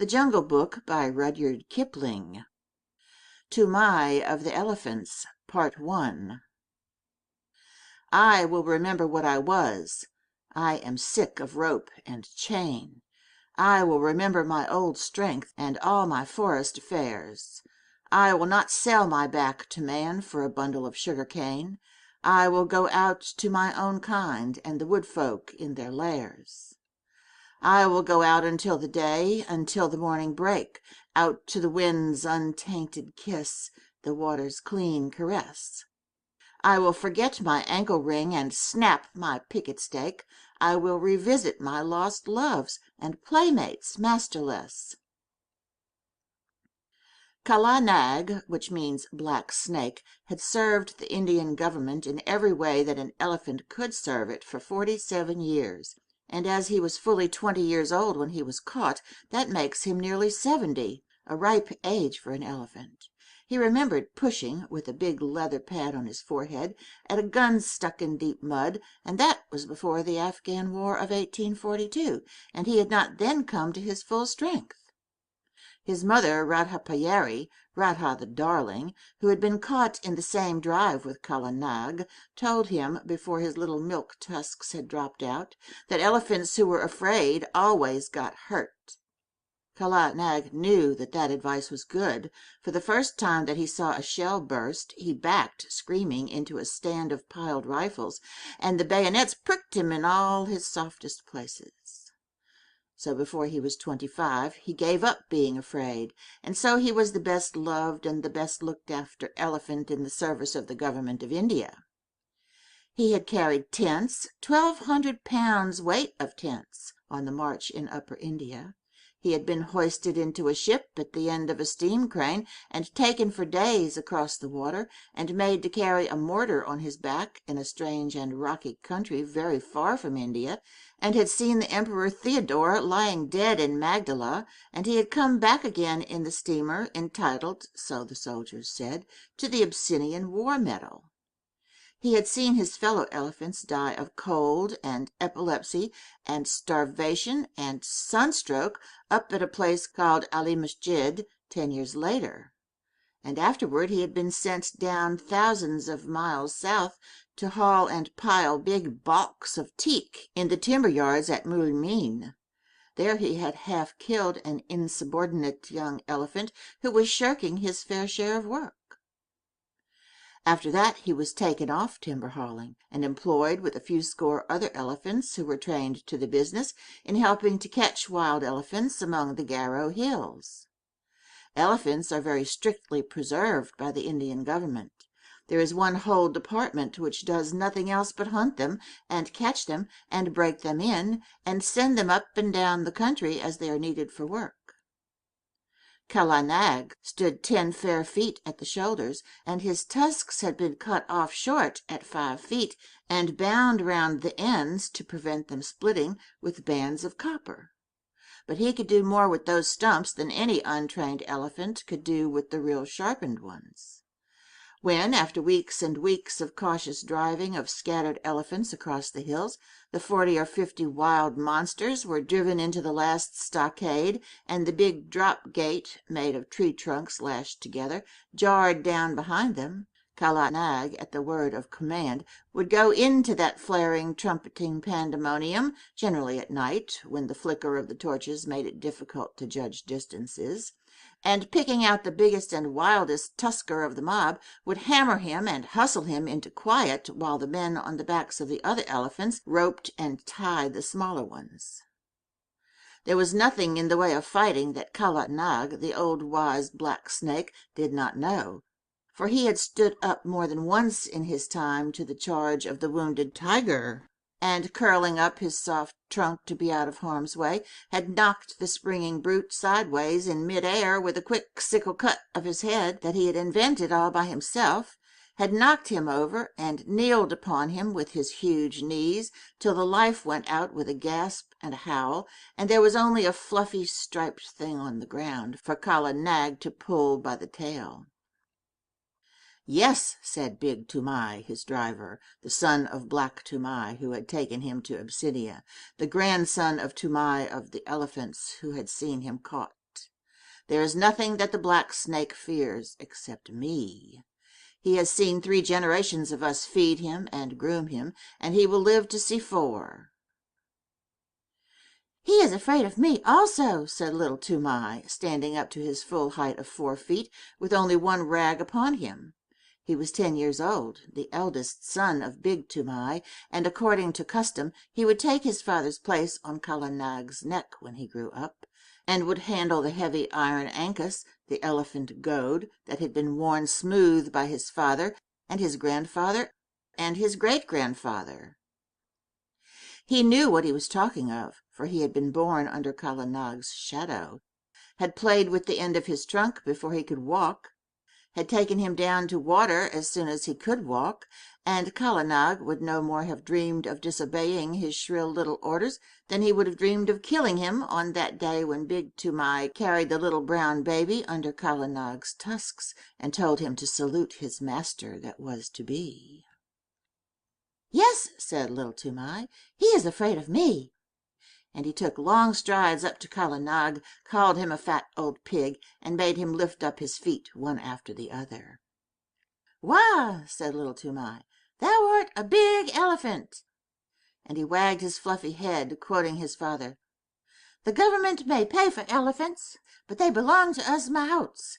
The Jungle Book by Rudyard Kipling. Toomai of the Elephants, Part 1. I will remember what I was. I am sick of rope and chain. I will remember my old strength and all my forest affairs. I will not sell my back to man for a bundle of sugar cane. I will go out to my own kind and the wood folk in their lairs. I will go out until the day, until the morning break, out to the wind's untainted kiss, the water's clean caress. I will forget my ankle ring and snap my picket stake. I will revisit my lost loves and playmates masterless. Kala Nag, which means black snake, had served the Indian government in every way that an elephant could serve it for 47 years. And as he was fully 20 years old when he was caught, that makes him nearly 70, a ripe age for an elephant. He remembered pushing, with a big leather pad on his forehead, at a gun stuck in deep mud, and that was before the Afghan War of 1842, and he had not then come to his full strength. His mother, Radha Radha the Darling, who had been caught in the same drive with Kala Nag, told him, before his little milk tusks had dropped out, that elephants who were afraid always got hurt. Kala Nag knew that that advice was good, for the first time that he saw a shell burst, he backed, screaming, into a stand of piled rifles, and the bayonets pricked him in all his softest places. So before he was 25, he gave up being afraid, and so he was the best loved and the best looked after elephant in the service of the government of India. He had carried tents, 1,200 pounds weight of tents, on the march in Upper India. He had been hoisted into a ship at the end of a steam crane and taken for days across the water, and made to carry a mortar on his back in a strange and rocky country very far from India, and had seen the Emperor Theodore lying dead in Magdala, and he had come back again in the steamer, entitled, so the soldiers said, to the Abyssinian War Medal. He had seen his fellow elephants die of cold and epilepsy and starvation and sunstroke up at a place called Ali Masjid 10 years later. And afterward he had been sent down thousands of miles south to haul and pile big balks of teak in the timber yards at Mulmeen. There he had half killed an insubordinate young elephant who was shirking his fair share of work. After that he was taken off timber hauling, and employed with a few score other elephants who were trained to the business in helping to catch wild elephants among the Garo hills. Elephants are very strictly preserved by the Indian government. There is one whole department which does nothing else but hunt them, and catch them, and break them in, and send them up and down the country as they are needed for work. Kala Nag stood 10 fair feet at the shoulders, and his tusks had been cut off short at 5 feet, and bound round the ends to prevent them splitting with bands of copper. But he could do more with those stumps than any untrained elephant could do with the real sharpened ones. When, after weeks and weeks of cautious driving of scattered elephants across the hills, the 40 or 50 wild monsters were driven into the last stockade, and the big drop gate, made of tree trunks lashed together, jarred down behind them, Kala Nag, at the word of command, would go into that flaring, trumpeting pandemonium, generally at night, when the flicker of the torches made it difficult to judge distances, and, picking out the biggest and wildest tusker of the mob, would hammer him and hustle him into quiet while the men on the backs of the other elephants roped and tied the smaller ones. There was nothing in the way of fighting that Kala Nag, the old wise black snake, did not know, for he had stood up more than once in his time to the charge of the wounded tiger, and, curling up his soft trunk to be out of harm's way, had knocked the springing brute sideways in mid-air with a quick sickle cut of his head that he had invented all by himself, had knocked him over, and kneeled upon him with his huge knees till the life went out with a gasp and a howl, and there was only a fluffy striped thing on the ground for Kala Nag to pull by the tail. "Yes," said Big Toomai, his driver, the son of Black Toomai, who had taken him to Abyssinia, the grandson of Toomai of the elephants, who had seen him caught. There is nothing that the black snake fears except me. He has seen 3 generations of us feed him and groom him, and he will live to see 4. He is afraid of me also, said little Toomai, standing up to his full height of 4 feet, with only one rag upon him. He was 10 years old, the eldest son of Big Toomai, and according to custom he would take his father's place on Kala Nag's neck when he grew up, and would handle the heavy iron ankus, the elephant goad, that had been worn smooth by his father and his grandfather and his great-grandfather. He knew what he was talking of, for he had been born under Kala Nag's shadow, had played with the end of his trunk before he could walk, had taken him down to water as soon as he could walk, and Kala Nag would no more have dreamed of disobeying his shrill little orders than he would have dreamed of killing him on that day when Big Toomai carried the little brown baby under Kala Nag's tusks and told him to salute his master that was to be. Yes, said little Toomai, he is afraid of me. And he took long strides up to Kala Nag, called him a fat old pig, and bade him lift up his feet one after the other. Wah, said little Toomai, thou art a big elephant. And he wagged his fluffy head, quoting his father. The government may pay for elephants, but they belong to us mahouts.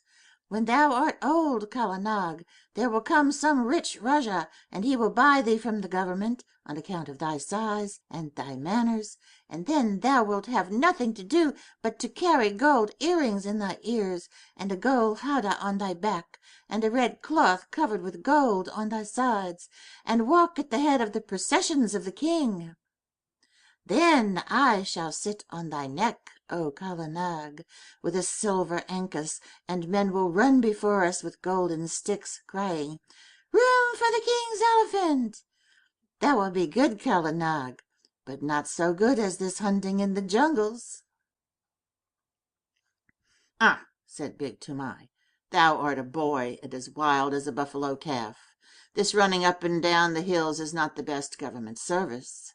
When thou art old, Kala Nag, there will come some rich Rajah, and he will buy thee from the government, on account of thy size and thy manners, and then thou wilt have nothing to do but to carry gold earrings in thy ears, and a gold hada on thy back, and a red cloth covered with gold on thy sides, and walk at the head of the processions of the king. Then I shall sit on thy neck, O Kala Nag, with a silver ankus, and men will run before us with golden sticks, crying, Room for the king's elephant! That will be good, Kala Nag, but not so good as this hunting in the jungles. Ah, said Big Toomai, thou art a boy and as wild as a buffalo calf. This running up and down the hills is not the best government service.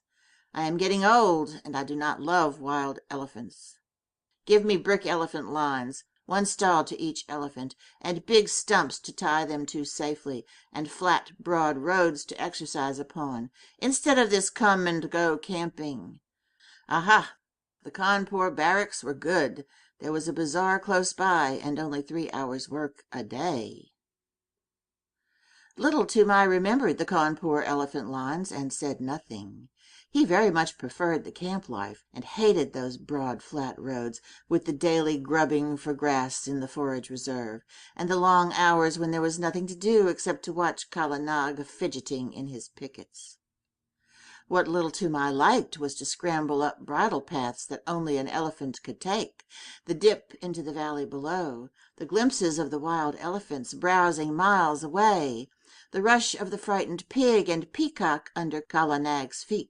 I am getting old, and I do not love wild elephants. Give me brick elephant lines, 1 stall to each elephant, and big stumps to tie them to safely, and flat, broad roads to exercise upon, instead of this come-and-go camping. Aha! The Cawnpore barracks were good. There was a bazaar close by, and only 3 hours' work a day. Little Toomai remembered the Cawnpore elephant lines and said nothing. He very much preferred the camp life, and hated those broad flat roads, with the daily grubbing for grass in the forage reserve, and the long hours when there was nothing to do except to watch Kala Nag fidgeting in his pickets. What little Toomai liked was to scramble up bridle paths that only an elephant could take, the dip into the valley below, the glimpses of the wild elephants browsing miles away, the rush of the frightened pig and peacock under Kala Nag's feet,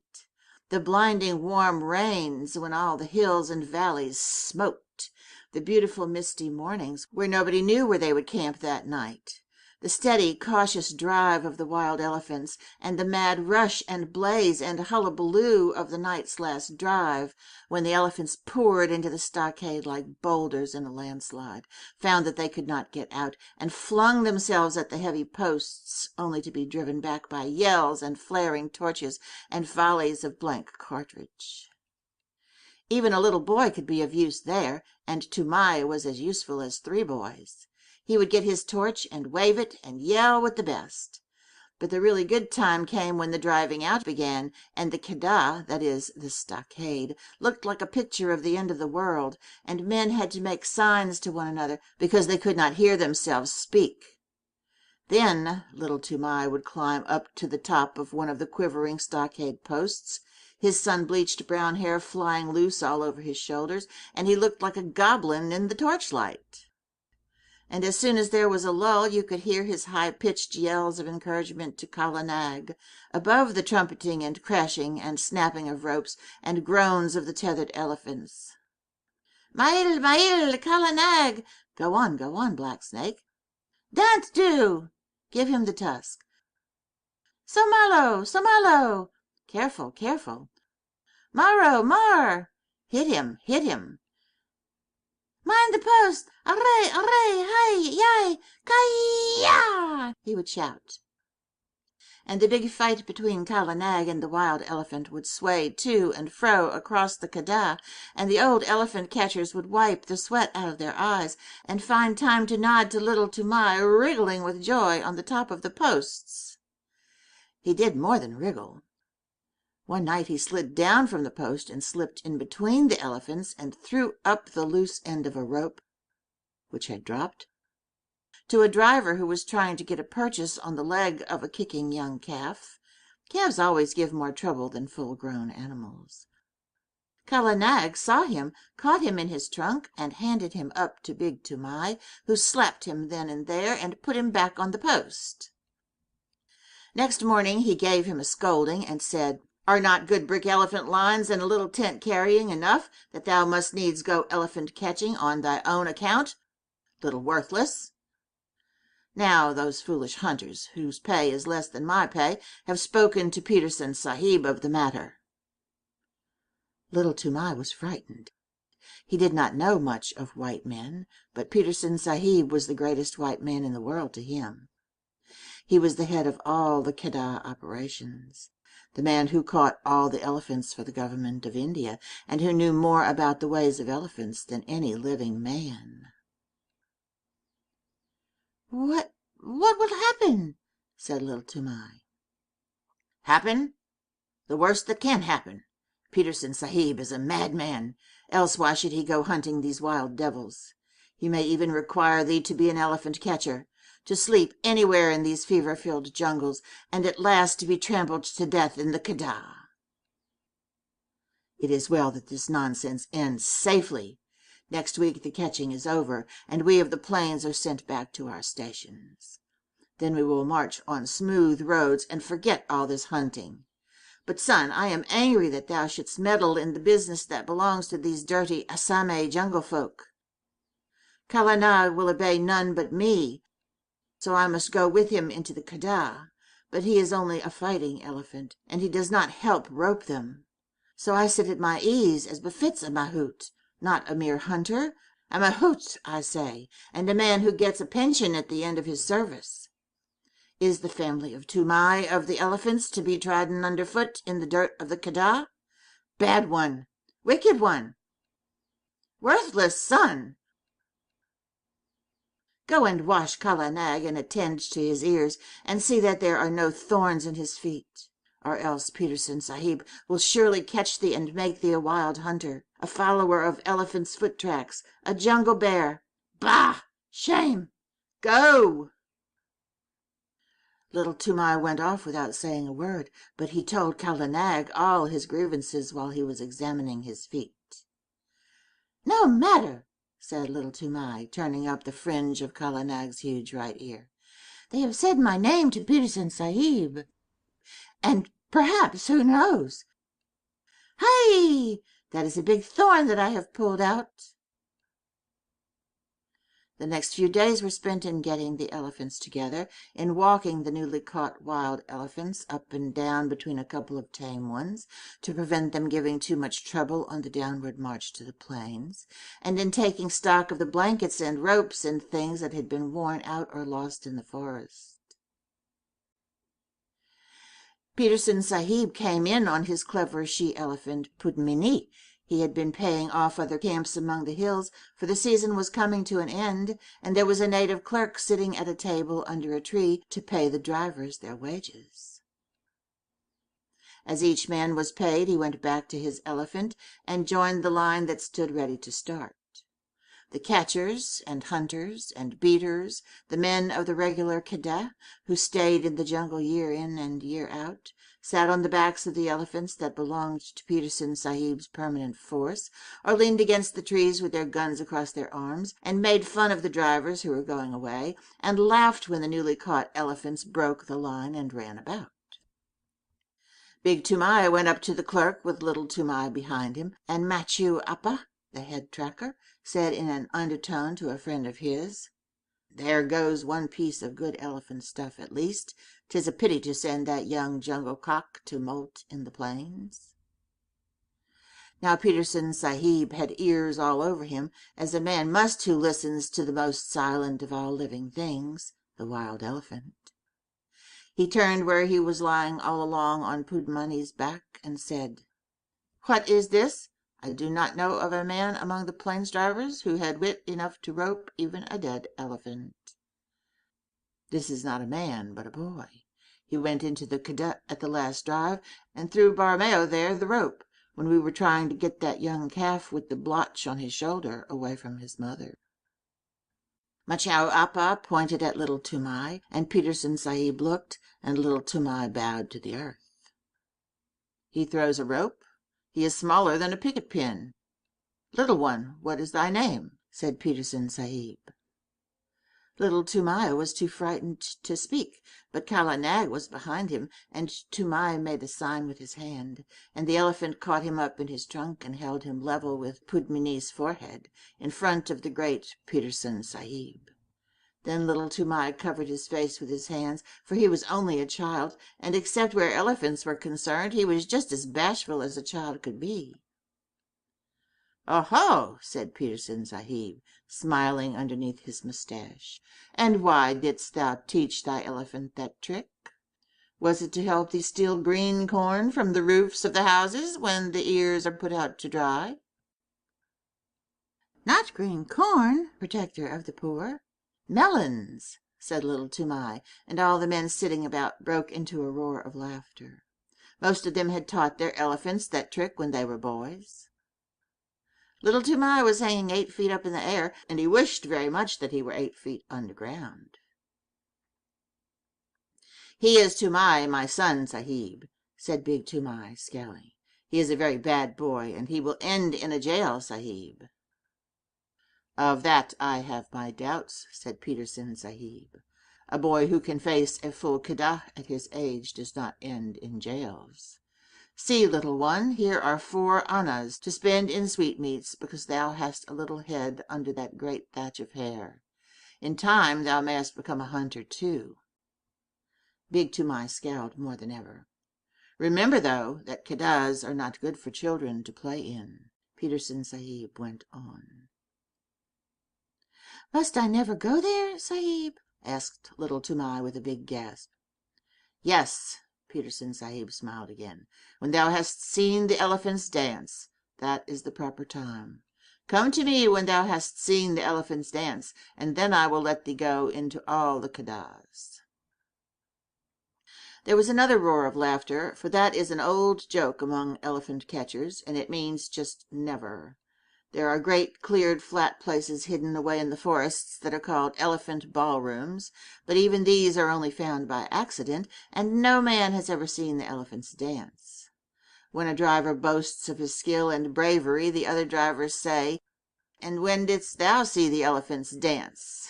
the blinding warm rains when all the hills and valleys smoked, the beautiful misty mornings where nobody knew where they would camp that night, the steady, cautious drive of the wild elephants, and the mad rush and blaze and hullabaloo of the night's last drive, when the elephants poured into the stockade like boulders in a landslide, found that they could not get out, and flung themselves at the heavy posts, only to be driven back by yells and flaring torches and volleys of blank cartridge. Even a little boy could be of use there, and Toomai was as useful as 3 boys. He would get his torch and wave it and yell with the best. But the really good time came when the driving out began, and the kedah, that is, the stockade, looked like a picture of the end of the world, and men had to make signs to one another because they could not hear themselves speak. Then little Toomai would climb up to the top of one of the quivering stockade posts, his sun-bleached brown hair flying loose all over his shoulders, and he looked like a goblin in the torchlight. And as soon as there was a lull, you could hear his high-pitched yells of encouragement to Kala Nag, above the trumpeting and crashing and snapping of ropes and groans of the tethered elephants. Mail, Kala Nag! Go on, Black Snake. Dance do! Give him the tusk. Somalo! Careful. Maro! Hit him! Mind the post! Array, array, hi, yai, kai-ya! He would shout. And the big fight between Kala Nag and the wild elephant would sway to and fro across the Keddah, and the old elephant catchers would wipe the sweat out of their eyes and find time to nod to little Toomai, wriggling with joy on the top of the posts. He did more than wriggle. One night he slid down from the post and slipped in between the elephants and threw up the loose end of a rope, which had dropped, to a driver who was trying to get a purchase on the leg of a kicking young calf. Calves always give more trouble than full-grown animals. Kala Nag saw him, caught him in his trunk, and handed him up to Big Toomai, who slapped him then and there and put him back on the post. Next morning he gave him a scolding and said, "Are not good brick elephant lines and a little tent carrying enough, that thou must needs go elephant catching on thy own account, little worthless?" Now those foolish hunters, whose pay is less than my pay, have spoken to Peterson Sahib of the matter. Little Toomai was frightened. He did not know much of white men, but Peterson Sahib was the greatest white man in the world to him. He was the head of all the Keddah operations, the man who caught all the elephants for the government of India, and who knew more about the ways of elephants than any living man. What will happen?" said little Toomai. "Happen? The worst that can happen. Peterson Sahib is a madman, else why should he go hunting these wild devils? He may even require thee to be an elephant catcher, to sleep anywhere in these fever-filled jungles, and at last to be trampled to death in the Keddah. It is well that this nonsense ends safely. Next week the catching is over, and we of the plains are sent back to our stations. Then we will march on smooth roads and forget all this hunting. But, son, I am angry that thou shouldst meddle in the business that belongs to these dirty Assame jungle folk. Kala Nag will obey none but me, so I must go with him into the Keddah. But he is only a fighting elephant, and he does not help rope them. So I sit at my ease as befits a mahout, not a mere hunter, a mahout, I say, and a man who gets a pension at the end of his service. Is the family of Toomai of the elephants to be trodden underfoot in the dirt of the Keddah? Bad one, wicked one, worthless son! Go and wash Kala Nag and attend to his ears, and see that there are no thorns in his feet, or else Peterson Sahib will surely catch thee and make thee a wild hunter, a follower of elephants' foot tracks, a jungle bear. Bah! Shame! Go!" Little Toomai went off without saying a word, but he told Kala Nag all his grievances while he was examining his feet. "No matter," said little Toomai, turning up the fringe of Kala Nag's huge right ear. "They have said my name to Peterson Sahib, and perhaps, who knows? Hi! That is a big thorn that I have pulled out." The next few days were spent in getting the elephants together, in walking the newly caught wild elephants up and down between a couple of tame ones, to prevent them giving too much trouble on the downward march to the plains, and in taking stock of the blankets and ropes and things that had been worn out or lost in the forest. Peterson Sahib came in on his clever she-elephant Pudmini. He had been paying off other camps among the hills, for the season was coming to an end, and there was a native clerk sitting at a table under a tree to pay the drivers their wages. As each man was paid, he went back to his elephant and joined the line that stood ready to start. The catchers and hunters and beaters, the men of the regular Keddah, who stayed in the jungle year in and year out, sat on the backs of the elephants that belonged to Peterson Sahib's permanent force, or leaned against the trees with their guns across their arms, and made fun of the drivers who were going away, and laughed when the newly caught elephants broke the line and ran about. Big Toomai went up to the clerk with little Toomai behind him, and Machu Appa, the head tracker, said in an undertone to a friend of his, "There goes one piece of good elephant stuff at least. 'Tis a pity to send that young jungle cock to moult in the plains." Now Peterson Sahib had ears all over him, as a man must who listens to the most silent of all living things, the wild elephant. He turned where he was lying all along on Pudmani's back and said, "What is this? I do not know of a man among the plains drivers who had wit enough to rope even a dead elephant. This is not a man, but a boy. He went into the Kedah at the last drive, and threw Barmeo there the rope, when we were trying to get that young calf with the blotch on his shoulder away from his mother." Machao Appa pointed at little Toomai, and Peterson Sahib looked, and little Toomai bowed to the earth. "He throws a rope. He is smaller than a picket pin. Little one, what is thy name?" said Peterson Sahib. Little Toomai was too frightened to speak, but Kala Nag was behind him, and Toomai made a sign with his hand, and the elephant caught him up in his trunk and held him level with Pudmini's forehead, in front of the great Peterson Sahib. Then little Toomai covered his face with his hands, for he was only a child, and except where elephants were concerned, he was just as bashful as a child could be. "Oho!" said Peterson Sahib, smiling underneath his moustache. "And why didst thou teach thy elephant that trick? Was it to help thee steal green corn from the roofs of the houses when the ears are put out to dry?" "Not green corn, protector of the poor. Melons," said little Toomai, and all the men sitting about broke into a roar of laughter. Most of them had taught their elephants that trick when they were boys. Little Toomai was hanging 8 feet up in the air, and he wished very much that he were 8 feet underground. "He is Toomai, my son, Sahib," said Big Toomai, scowling. "He is a very bad boy, and he will end in a jail, Sahib." "Of that I have my doubts," said Peterson Sahib. "A boy who can face a full Kedah at his age does not end in jails. See, little one, here are 4 annas to spend in sweetmeats, because thou hast a little head under that great thatch of hair. In time thou mayest become a hunter too." Big Toomai scowled more than ever. "Remember, though, that Kedahs are not good for children to play in," Peterson Sahib went on. "Must I never go there, Sahib?" asked little Toomai with a big gasp. "Yes." Peterson Sahib smiled again. "When thou hast seen the elephants dance, that is the proper time. Come to me when thou hast seen the elephants dance, and then I will let thee go into all the Kedahs." There was another roar of laughter, for that is an old joke among elephant catchers, and it means just never. There are great cleared flat places hidden away in the forests that are called elephant ballrooms, but even these are only found by accident, and no man has ever seen the elephants dance. When a driver boasts of his skill and bravery, the other drivers say, "And when didst thou see the elephants dance?"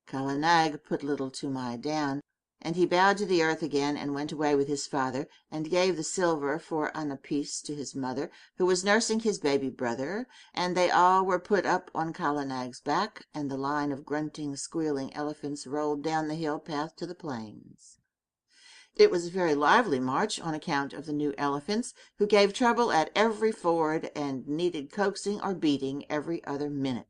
Kala Nag put little Toomai down, and he bowed to the earth again and went away with his father, and gave the silver 4 anna piece to his mother, who was nursing his baby brother, and they all were put up on Kala Nag's back, and the line of grunting, squealing elephants rolled down the hill path to the plains. It was a very lively march on account of the new elephants, who gave trouble at every ford and needed coaxing or beating every other minute.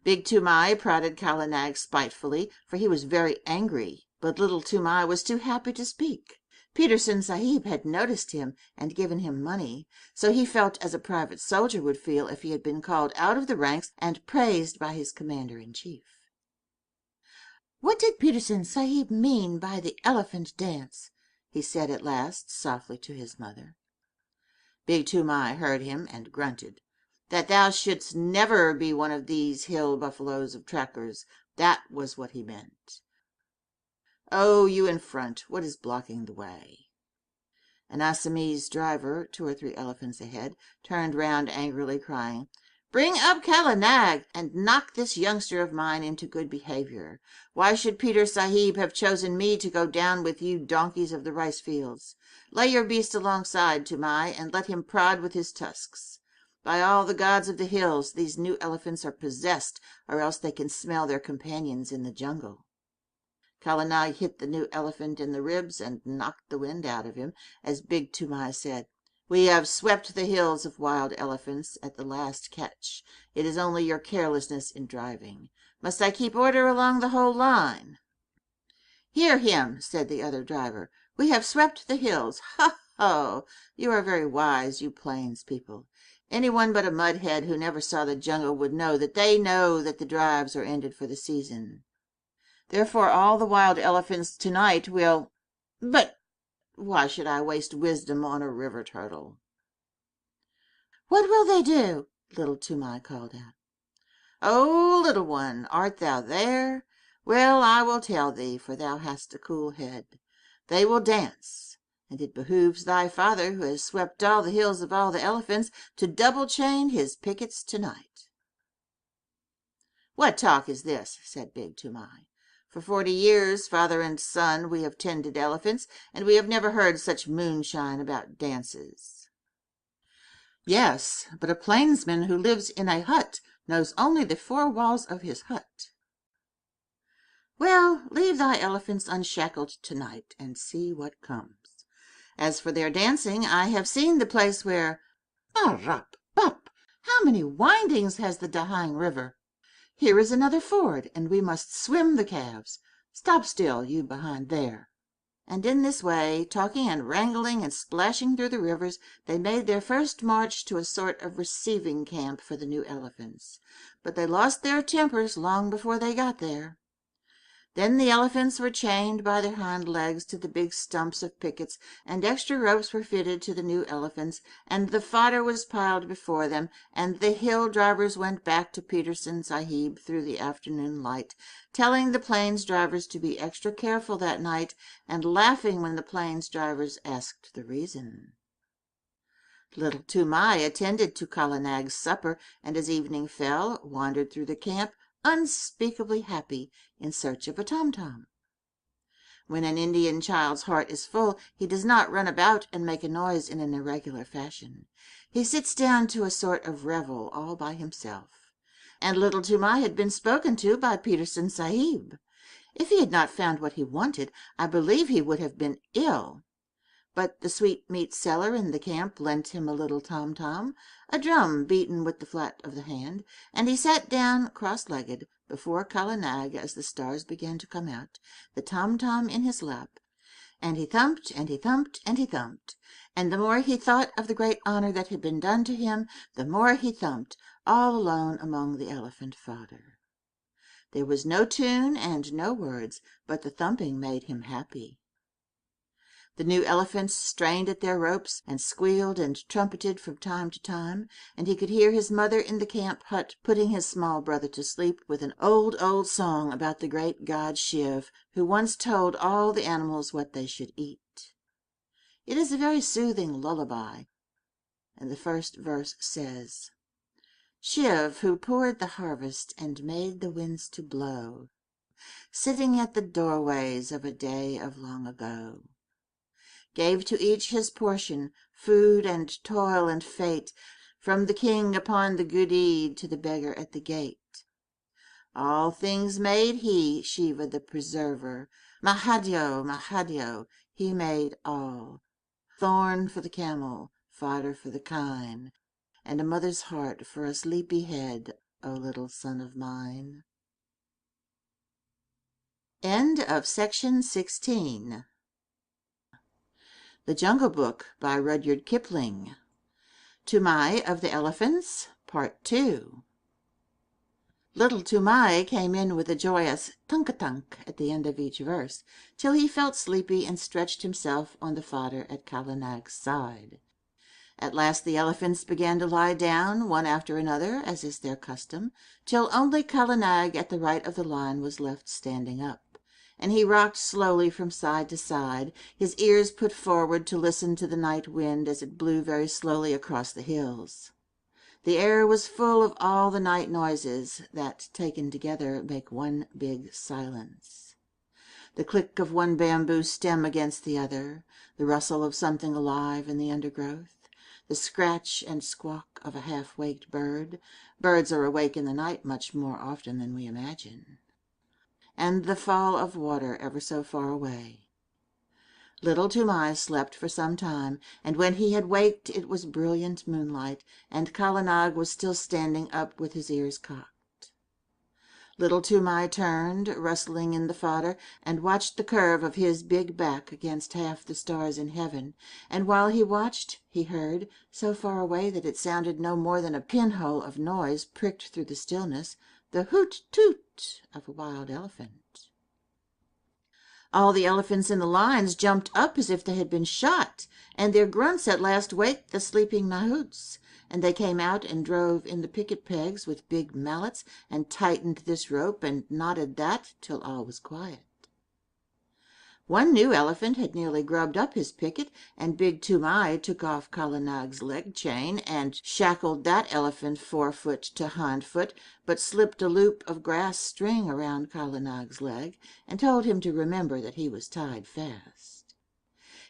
Big Toomai prodded Kala Nag spitefully, for he was very angry, but little Toomai was too happy to speak. Peterson Sahib had noticed him and given him money, so he felt as a private soldier would feel if he had been called out of the ranks and praised by his commander-in-chief. "What did Peterson Sahib mean by the elephant dance?" he said at last softly to his mother. Big Toomai heard him and grunted. "That thou shouldst never be one of these hill buffaloes of trackers, that was what he meant. Oh, you in front, what is blocking the way?" An Assamese driver, 2 or 3 elephants ahead, turned round angrily, crying, "Bring up Kala Nag, and knock this youngster of mine into good behavior. Why should Peter Sahib have chosen me to go down with you donkeys of the rice fields? Lay your beast alongside, Toomai, and let him prod with his tusks. By all the gods of the hills, these new elephants are possessed, or else they can smell their companions in the jungle." Kala Nag hit the new elephant in the ribs and knocked the wind out of him, as Big Toomai said, We have swept the hills of wild elephants at the last catch. It is only your carelessness in driving. Must I keep order along the whole line?" "Hear him," said the other driver. "We have swept the hills. Ha, ho! You are very wise, you plains people. Anyone but a mudhead who never saw the jungle would know that the drives are ended for the season. Therefore all the wild elephants tonight will— But why should I waste wisdom on a river turtle?" "What will they do?" little Toomai called out. "Oh, little one, art thou there? Well, I will tell thee, for thou hast a cool head. They will dance, and it behooves thy father, who has swept all the hills of all the elephants, to double chain his pickets tonight." "What talk is this?" said Big Toomai. "For 40 years, father and son, we have tended elephants, and we have never heard such moonshine about dances." "Yes, but a plainsman who lives in a hut knows only the 4 walls of his hut." "Well, leave thy elephants unshackled tonight, and see what comes. As for their dancing, I have seen the place where— Bup! How many windings has the Dahang River? Here is another ford, and we must swim the calves. Stop still, you behind there." And in this way, talking and wrangling and splashing through the rivers, they made their first march to a sort of receiving camp for the new elephants. But they lost their tempers long before they got there. Then the elephants were chained by their hind legs to the big stumps of pickets, and extra ropes were fitted to the new elephants, and the fodder was piled before them, and the hill drivers went back to Peterson Sahib through the afternoon light, telling the plains drivers to be extra careful that night, and laughing when the plains drivers asked the reason. Little Toomai attended to Kala Nag's supper, and as evening fell, wandered through the camp, unspeakably happy, in search of a tom-tom. When an Indian child's heart is full, he does not run about and make a noise in an irregular fashion. He sits down to a sort of revel all by himself. And little Toomai had been spoken to by Peterson Sahib. If he had not found what he wanted, I believe he would have been ill. But the sweetmeat seller in the camp lent him a little tom-tom, a drum beaten with the flat of the hand, and he sat down cross-legged before Kala Nag as the stars began to come out, the tom-tom in his lap, and he thumped, and he thumped, and he thumped, and the more he thought of the great honor that had been done to him, the more he thumped, all alone among the elephant fodder. There was no tune and no words, but the thumping made him happy. The new elephants strained at their ropes and squealed and trumpeted from time to time, and he could hear his mother in the camp hut putting his small brother to sleep with an old song about the great god Shiv, who once told all the animals what they should eat. It is a very soothing lullaby, and the first verse says: "Shiv, who poured the harvest and made the winds to blow, sitting at the doorways of a day of long ago, gave to each his portion, food and toil and fate, from the king upon the Gudid to the beggar at the gate. All things made he, Shiva the preserver. Mahadeo, he made all. Thorn for the camel, fodder for the kine, and a mother's heart for a sleepy head, O little son of mine." End of section 16. The Jungle Book by Rudyard Kipling. Toomai of the Elephants, Part 2. Little Toomai came in with a joyous tunk-a-tunk at the end of each verse, till he felt sleepy and stretched himself on the fodder at Kala Nag's side. At last the elephants began to lie down, one after another, as is their custom, till only Kala Nag at the right of the line was left standing up, and he rocked slowly from side to side, his ears put forward to listen to the night wind as it blew very slowly across the hills. The air was full of all the night noises that, taken together, make one big silence. The click of one bamboo stem against the other, the rustle of something alive in the undergrowth, the scratch and squawk of a half-waked bird. Birds are awake in the night much more often than we imagine. And the fall of water ever so far away. Little Toomai slept for some time, and when he had waked it was brilliant moonlight, and Kala Nag was still standing up with his ears cocked. Little Toomai turned, rustling in the fodder, and watched the curve of his big back against half the stars in heaven, and while he watched he heard, so far away that it sounded no more than a pinhole of noise pricked through the stillness, the hoot-toot of a wild elephant. All the elephants in the lines jumped up as if they had been shot, and their grunts at last waked the sleeping mahouts, and they came out and drove in the picket pegs with big mallets, and tightened this rope and knotted that, till all was quiet. One new elephant had nearly grubbed up his picket, and big Toomai took off Kala Nag's leg chain and shackled that elephant forefoot to hindfoot, but slipped a loop of grass string around Kala Nag's leg, and told him to remember that he was tied fast.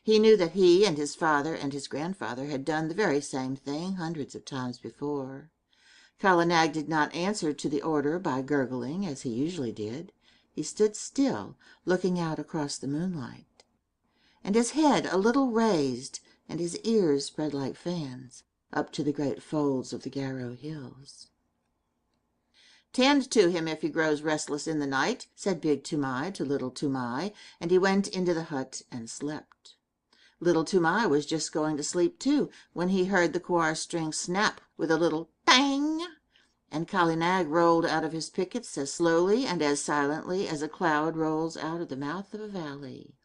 He knew that he and his father and his grandfather had done the very same thing hundreds of times before. Kala Nag did not answer to the order by gurgling, as he usually did. He stood still, looking out across the moonlight, and his head a little raised, and his ears spread like fans, up to the great folds of the Garo hills. "Tend to him if he grows restless in the night," said Big Toomai to Little Toomai, and he went into the hut and slept. Little Toomai was just going to sleep too, when he heard the coir string snap with a little bang, and Kala Nag rolled out of his pickets as slowly and as silently as a cloud rolls out of the mouth of a valley.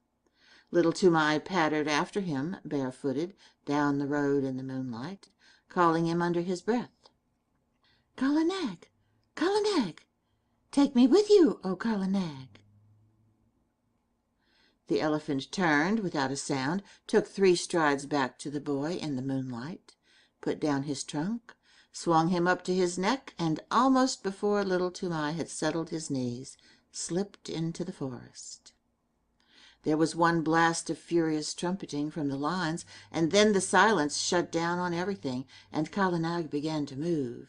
Little Toomai pattered after him, barefooted, down the road in the moonlight, calling him under his breath. "Kala Nag, Kala Nag, take me with you, O Kala Nag." The elephant turned without a sound, took 3 strides back to the boy in the moonlight, put down his trunk, swung him up to his neck, and almost before Little Toomai had settled his knees, slipped into the forest. There was one blast of furious trumpeting from the lines, and then the silence shut down on everything, and Kala Nag began to move.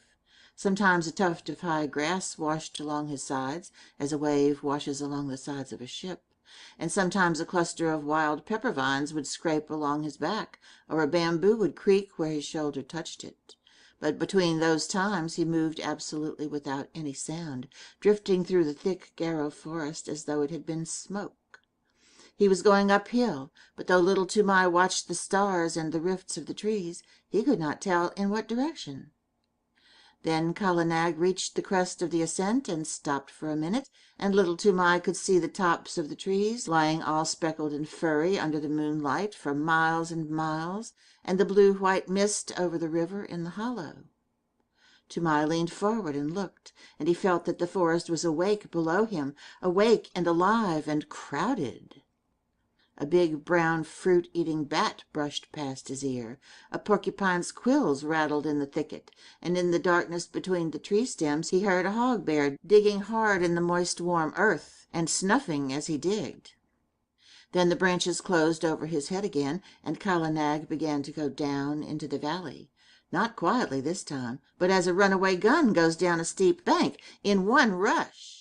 Sometimes a tuft of high grass washed along his sides, as a wave washes along the sides of a ship, and sometimes a cluster of wild pepper vines would scrape along his back, or a bamboo would creak where his shoulder touched it. But between those times he moved absolutely without any sound, drifting through the thick Garo forest as though it had been smoke. He was going uphill, but though Little Toomai watched the stars and the rifts of the trees, he could not tell in what direction. Then Kala Nag reached the crest of the ascent and stopped for a minute, and Little Toomai could see the tops of the trees, lying all speckled and furry under the moonlight for miles and miles, and the blue-white mist over the river in the hollow. Toomai leaned forward and looked, and he felt that the forest was awake below him, awake and alive and crowded. A big brown fruit-eating bat brushed past his ear. A porcupine's quills rattled in the thicket, and in the darkness between the tree stems he heard a hog-bear digging hard in the moist warm earth, and snuffing as he digged. Then the branches closed over his head again, and Kala Nag began to go down into the valley. Not quietly this time, but as a runaway gun goes down a steep bank, in one rush.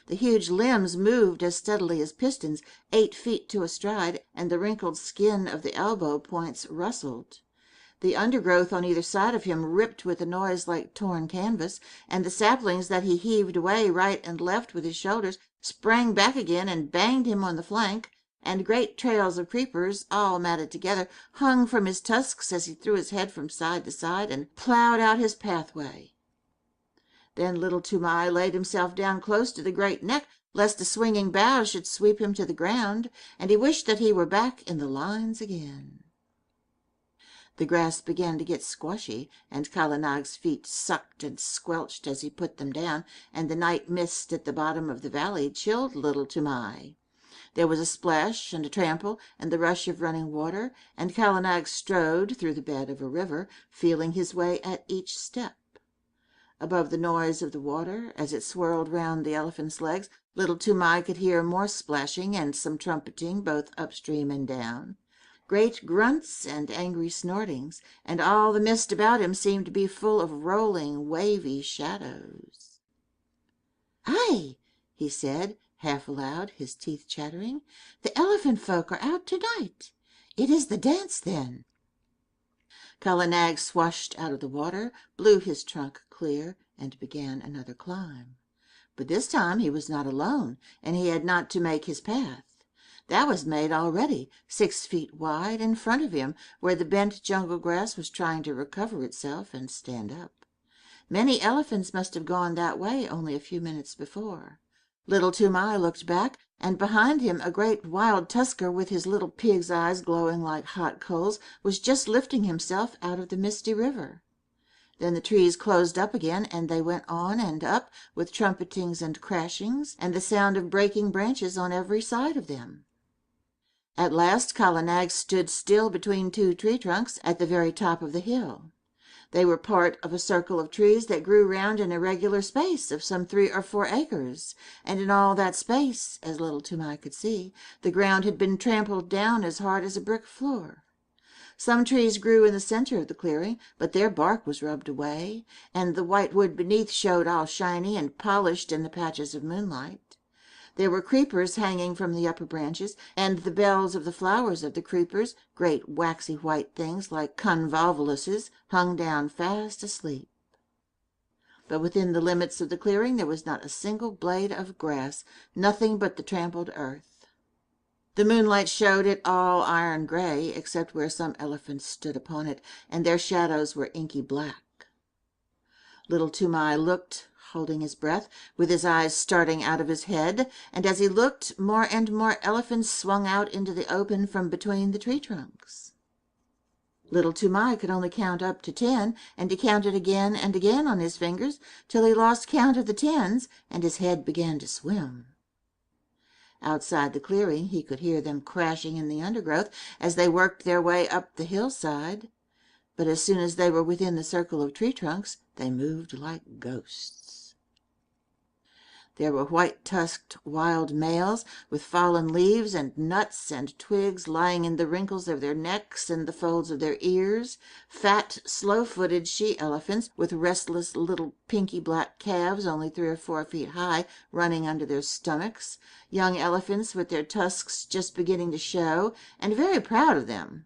The huge limbs moved as steadily as pistons, 8 feet to a stride, and the wrinkled skin of the elbow points rustled. The undergrowth on either side of him ripped with a noise like torn canvas, and the saplings that he heaved away right and left with his shoulders sprang back again and banged him on the flank, and great trails of creepers, all matted together, hung from his tusks as he threw his head from side to side and plowed out his pathway. Then Little Toomai laid himself down close to the great neck, lest a swinging bough should sweep him to the ground, and he wished that he were back in the lines again. The grass began to get squashy, and Kala Nag's feet sucked and squelched as he put them down, and the night mist at the bottom of the valley chilled Little Toomai. There was a splash and a trample and the rush of running water, and Kala Nag strode through the bed of a river, feeling his way at each step. Above the noise of the water, as it swirled round the elephant's legs, Little Toomai could hear more splashing and some trumpeting both upstream and down, great grunts and angry snortings, and all the mist about him seemed to be full of rolling, wavy shadows. "Aye," he said, half aloud, his teeth chattering. "The elephant folk are out tonight. It is the dance, then." Kala Nag swashed out of the water, blew his trunk clear, and began another climb. But this time he was not alone, and he had not to make his path. That was made already, 6 feet wide, in front of him, where the bent jungle grass was trying to recover itself and stand up. Many elephants must have gone that way only a few minutes before. Little Toomai looked back, and behind him a great wild tusker with his little pig's eyes glowing like hot coals was just lifting himself out of the misty river. Then the trees closed up again, and they went on and up, with trumpetings and crashings, and the sound of breaking branches on every side of them. At last Kala Nag stood still between two tree trunks at the very top of the hill. They were part of a circle of trees that grew round an irregular space of some 3 or 4 acres, and in all that space, as little Toomai could see, the ground had been trampled down as hard as a brick floor. Some trees grew in the center of the clearing, but their bark was rubbed away, and the white wood beneath showed all shiny and polished in the patches of moonlight. There were creepers hanging from the upper branches, and the bells of the flowers of the creepers, great waxy white things like convolvuluses, hung down fast asleep. But within the limits of the clearing there was not a single blade of grass, nothing but the trampled earth. The moonlight showed it all iron gray, except where some elephants stood upon it, and their shadows were inky black. Little Toomai looked, holding his breath, with his eyes starting out of his head, and as he looked, more and more elephants swung out into the open from between the tree trunks. Little Toomai could only count up to 10, and he counted again and again on his fingers, till he lost count of the tens, and his head began to swim. Outside the clearing he could hear them crashing in the undergrowth as they worked their way up the hillside. But as soon as they were within the circle of tree trunks, they moved like ghosts. There were white-tusked wild males, with fallen leaves and nuts and twigs lying in the wrinkles of their necks and the folds of their ears, fat, slow-footed she-elephants, with restless little pinky-black calves only 3 or 4 feet high running under their stomachs, young elephants with their tusks just beginning to show, and very proud of them.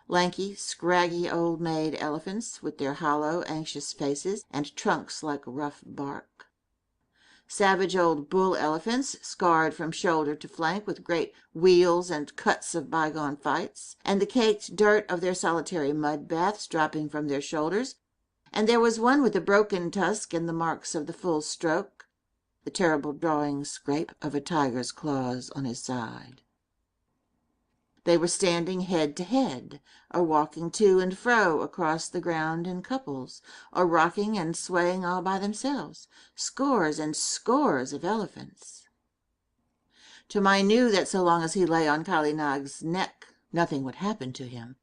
Lanky, scraggy old maid elephants, with their hollow, anxious faces and trunks like rough bark. Savage old bull elephants, scarred from shoulder to flank with great wheals and cuts of bygone fights, and the caked dirt of their solitary mud baths dropping from their shoulders, and there was one with a broken tusk and the marks of the full stroke, the terrible drawing scrape of a tiger's claws on his side. They were standing head to head, or walking to and fro across the ground in couples, or rocking and swaying all by themselves, scores and scores of elephants. Toomai knew that so long as he lay on Kala Nag's neck, nothing would happen to him,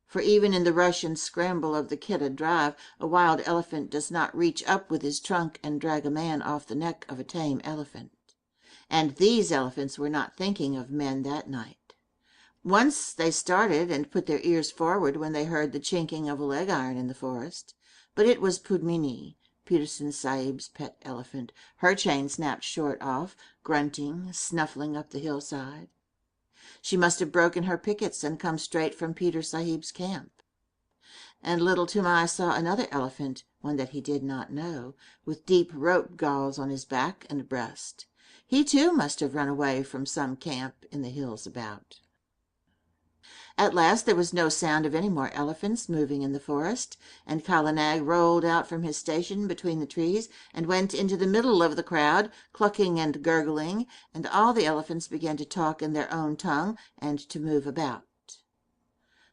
for even in the rush and scramble of the Kidda drive, a wild elephant does not reach up with his trunk and drag a man off the neck of a tame elephant. And these elephants were not thinking of men that night. Once they started and put their ears forward when they heard the chinking of a leg iron in the forest, but it was Pudmini, Peterson Sahib's pet elephant. Her chain snapped short off, grunting, snuffling up the hillside. She must have broken her pickets and come straight from Peter Sahib's camp. And little Toomai saw another elephant, one that he did not know, with deep rope galls on his back and breast. He too must have run away from some camp in the hills about. At last there was no sound of any more elephants moving in the forest, and Kala Nag rolled out from his station between the trees and went into the middle of the crowd, clucking and gurgling, and all the elephants began to talk in their own tongue and to move about.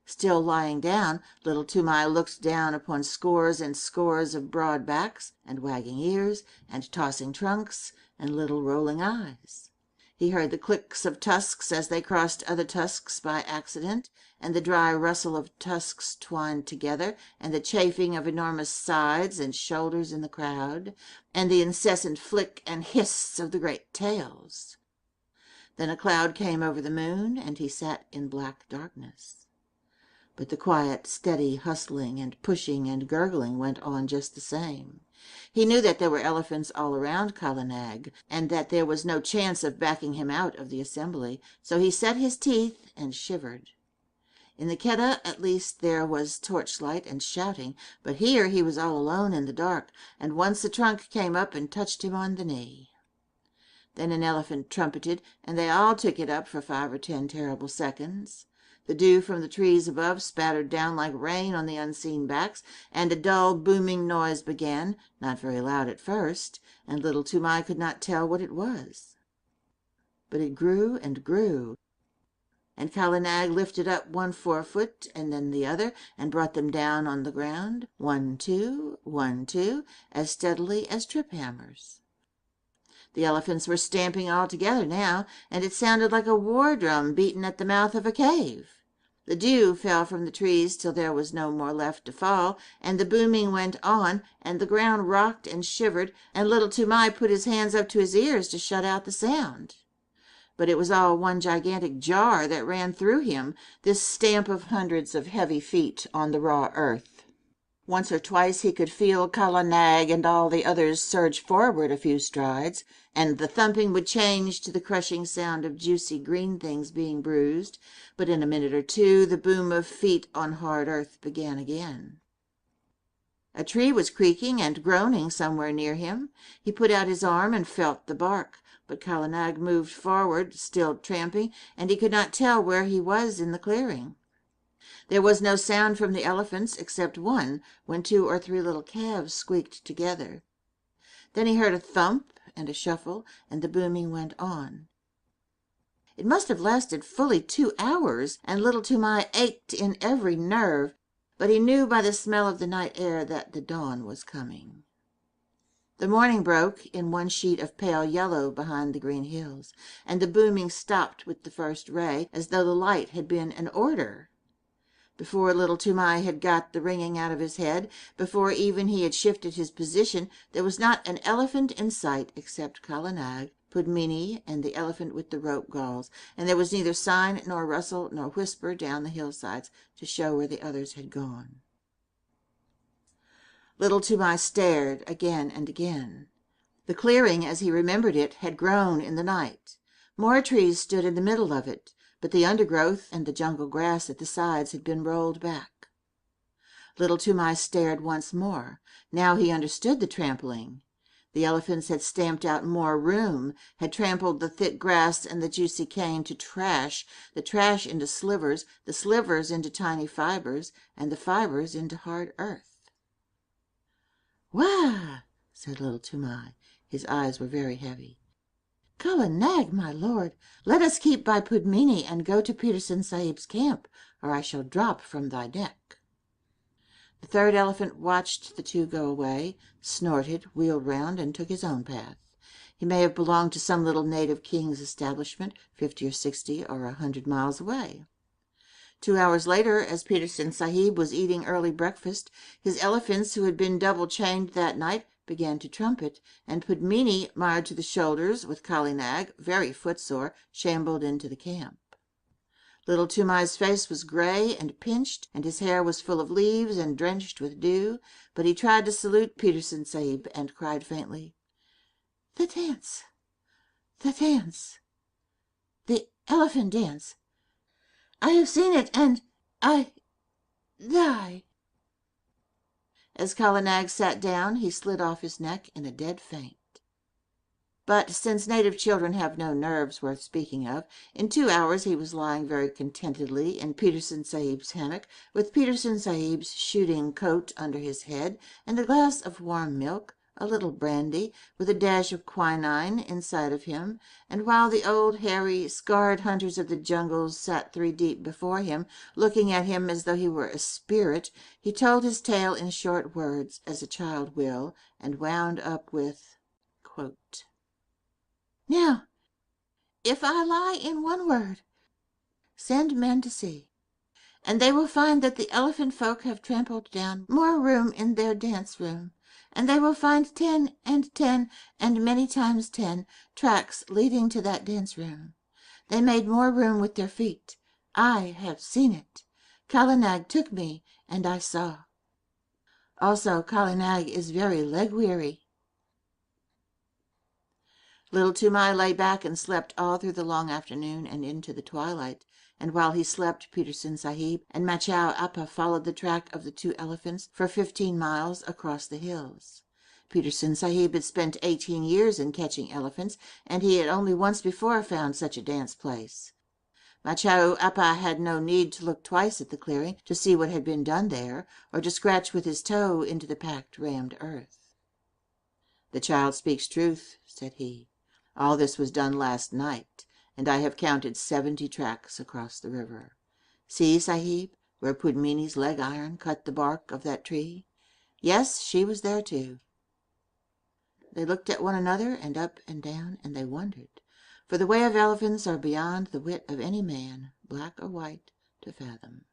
Still lying down, little Toomai looked down upon scores and scores of broad backs, and wagging ears, and tossing trunks, and little rolling eyes. He heard the clicks of tusks as they crossed other tusks by accident, and the dry rustle of tusks twined together, and the chafing of enormous sides and shoulders in the crowd, and the incessant flick and hiss of the great tails. Then a cloud came over the moon, and he sat in black darkness. But the quiet, steady hustling and pushing and gurgling went on just the same. He knew that there were elephants all around Kala Nag, and that there was no chance of backing him out of the assembly, so he set his teeth and shivered. In the Keddah, at least, there was torchlight and shouting, but here he was all alone in the dark, and once the trunk came up and touched him on the knee. Then an elephant trumpeted, and they all took it up for 5 or 10 terrible seconds. The dew from the trees above spattered down like rain on the unseen backs, and a dull, booming noise began, not very loud at first, and little Toomai could not tell what it was. But it grew and grew, and Kala Nag lifted up one forefoot and then the other, and brought them down on the ground, 1, 2, 1, 2, as steadily as trip hammers. The elephants were stamping all together now, and it sounded like a war drum beaten at the mouth of a cave. The dew fell from the trees till there was no more left to fall, and the booming went on, and the ground rocked and shivered, and little Toomai put his hands up to his ears to shut out the sound. But it was all one gigantic jar that ran through him, this stamp of hundreds of heavy feet on the raw earth. Once or twice he could feel Kala Nag and all the others surge forward a few strides, and the thumping would change to the crushing sound of juicy green things being bruised, but in a minute or two the boom of feet on hard earth began again. A tree was creaking and groaning somewhere near him. He put out his arm and felt the bark, but Kala Nag moved forward, still tramping, and he could not tell where he was in the clearing. There was no sound from the elephants except one, when 2 or 3 little calves squeaked together. Then he heard a thump and a shuffle, and the booming went on. It must have lasted fully 2 hours, and little Toomai ached in every nerve, but he knew by the smell of the night air that the dawn was coming. The morning broke in one sheet of pale yellow behind the green hills, and the booming stopped with the first ray, as though the light had been an order. Before little Toomai had got the ringing out of his head, before even he had shifted his position, there was not an elephant in sight except Kala Nag, Pudmini, and the elephant with the rope galls, and there was neither sign nor rustle nor whisper down the hillsides to show where the others had gone. Little Toomai stared again and again. The clearing, as he remembered it, had grown in the night. More trees stood in the middle of it, but the undergrowth and the jungle grass at the sides had been rolled back. Little Toomai stared once more. Now he understood the trampling. The elephants had stamped out more room, had trampled the thick grass and the juicy cane to trash, the trash into slivers, the slivers into tiny fibers, and the fibers into hard earth. "Wah!" said little Toomai. His eyes were very heavy. "Kala Nag, my lord, let us keep by Pudmini and go to Peterson Sahib's camp, or I shall drop from thy neck." The third elephant watched the two go away, snorted, wheeled round, and took his own path. He may have belonged to some little native king's establishment, 50 or 60 or 100 miles away. 2 hours later, as Peterson Sahib was eating early breakfast, his elephants, who had been double chained that night, began to trumpet, and Pudmini, mired to the shoulders with Kala Nag, very footsore, shambled into the camp. Little Toomai's face was gray and pinched, and his hair was full of leaves and drenched with dew, but he tried to salute Peterson Sahib and cried faintly, "The dance! The dance! The elephant dance! I have seen it, and I die." As Kala Nag sat down, he slid off his neck in a dead faint. But since native children have no nerves worth speaking of, in 2 hours he was lying very contentedly in Peterson Sahib's hammock, with Peterson Sahib's shooting coat under his head, and a glass of warm milk, a little brandy, with a dash of quinine inside of him, and while the old, hairy, scarred hunters of the jungles sat 3 deep before him, looking at him as though he were a spirit, he told his tale in short words, as a child will, and wound up with, quote, "Now, if I lie in one word, send men to see, and they will find that the elephant folk have trampled down more room in their dance room, and they will find 10 and 10 and many times 10 tracks leading to that dance room. They made more room with their feet. I have seen it. Kala Nag took me, and I saw." Also, Kali Nag is very leg-weary. Little Toomai lay back and slept all through the long afternoon and into the twilight, and while he slept Peterson Sahib and Machao Appa followed the track of the two elephants for 15 miles across the hills. Peterson Sahib had spent 18 years in catching elephants, and he had only once before found such a dance place. Machao Appa had no need to look twice at the clearing to see what had been done there, or to scratch with his toe into the packed, rammed earth. "The child speaks truth," said he. "All this was done last night, and I have counted 70 tracks across the river. See, Sahib, where Pudmini's leg iron cut the bark of that tree? Yes, she was there too." They looked at one another, and up and down, and they wondered, for the way of elephants are beyond the wit of any man, black or white, to fathom.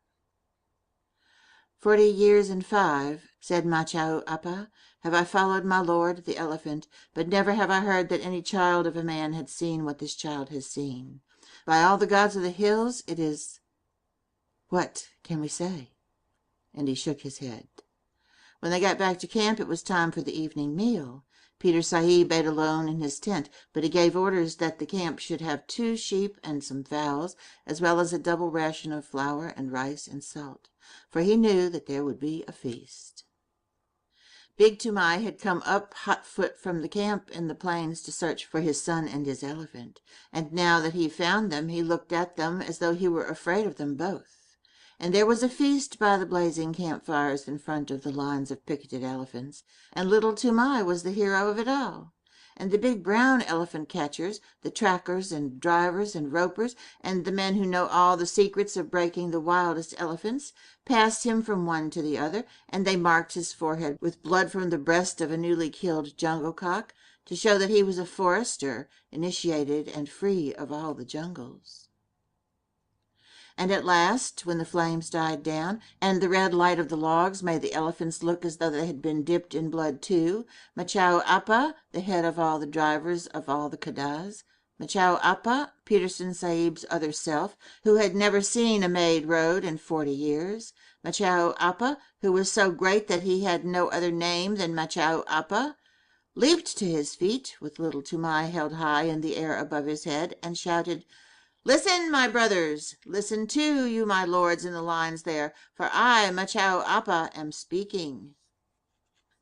40 years and 5, said Machao Appa, have I followed my lord, the elephant, but never have I heard that any child of a man had seen what this child has seen. By all the gods of the hills, it is... What can we say?" And he shook his head. When they got back to camp, it was time for the evening meal. Peter Sahib ate alone in his tent, but he gave orders that the camp should have 2 sheep and some fowls, as well as a double ration of flour and rice and salt, for he knew that there would be a feast. Big Toomai had come up hot-foot from the camp in the plains to search for his son and his elephant, and now that he found them he looked at them as though he were afraid of them both. And there was a feast by the blazing campfires in front of the lines of picketed elephants, and little Toomai was the hero of it all. And the big brown elephant catchers, the trackers and drivers and ropers, and the men who know all the secrets of breaking the wildest elephants, passed him from one to the other, and they marked his forehead with blood from the breast of a newly killed jungle cock, to show that he was a forester, initiated and free of all the jungles. And at last, when the flames died down, and the red light of the logs made the elephants look as though they had been dipped in blood too, Machao Appa, the head of all the drivers of all the Kadas, Machao Appa, Peterson Sahib's other self, who had never seen a made road in 40 years, Machao Appa, who was so great that he had no other name than Machao Appa, leaped to his feet, with little Toomai held high in the air above his head, and shouted, "Listen, my brothers! Listen too, you my lords in the lines there, for I, Machao Appa, am speaking.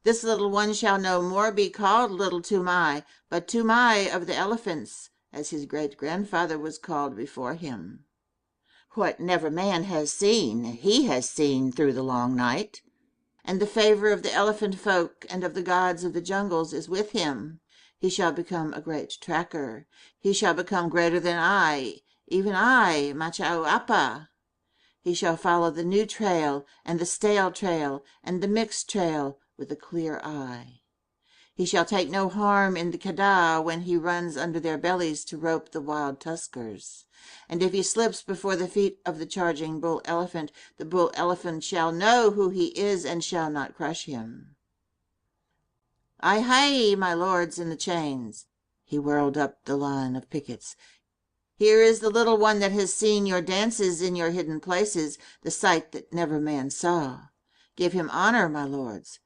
This little one shall no more be called little Toomai, but Toomai of the elephants, as his great-grandfather was called before him. What never man has seen, he has seen through the long night. And the favor of the elephant folk and of the gods of the jungles is with him. He shall become a great tracker. He shall become greater than I, even I, Machao Appa. He shall follow the new trail and the stale trail and the mixed trail with a clear eye. He shall take no harm in the Kada when he runs under their bellies to rope the wild tuskers. And if he slips before the feet of the charging bull elephant, the bull elephant shall know who he is and shall not crush him. Ai hai, my lords in the chains." He whirled up the line of pickets. "Here is the little one that has seen your dances in your hidden places, the sight that never man saw. Give him honor, my lords.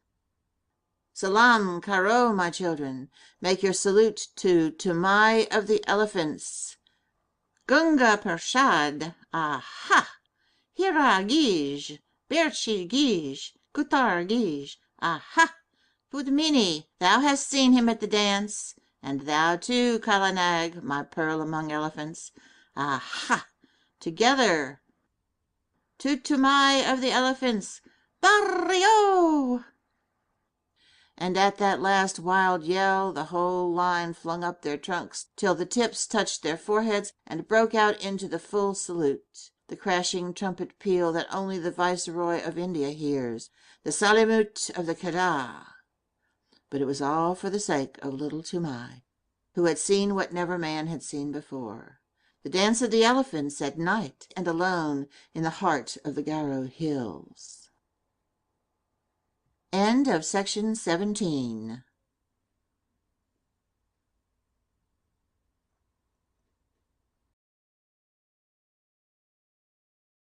Salam karo, my children. Make your salute to Toomai of the elephants. Gunga Prashad, aha! Hira Gij, Berchi Gij, Kutar Gij, aha! Pudmini, thou hast seen him at the dance, and thou too, Kali Nag, my pearl among elephants. Aha! Together, to Toomai of the elephants, Barrio!" And at that last wild yell, the whole line flung up their trunks till the tips touched their foreheads and broke out into the full salute, the crashing trumpet peal that only the Viceroy of India hears, the Salimut of the Kada. But it was all for the sake of little Toomai, who had seen what never man had seen before, the dance of the elephants at night and alone in the heart of the Garo hills. End of section 17.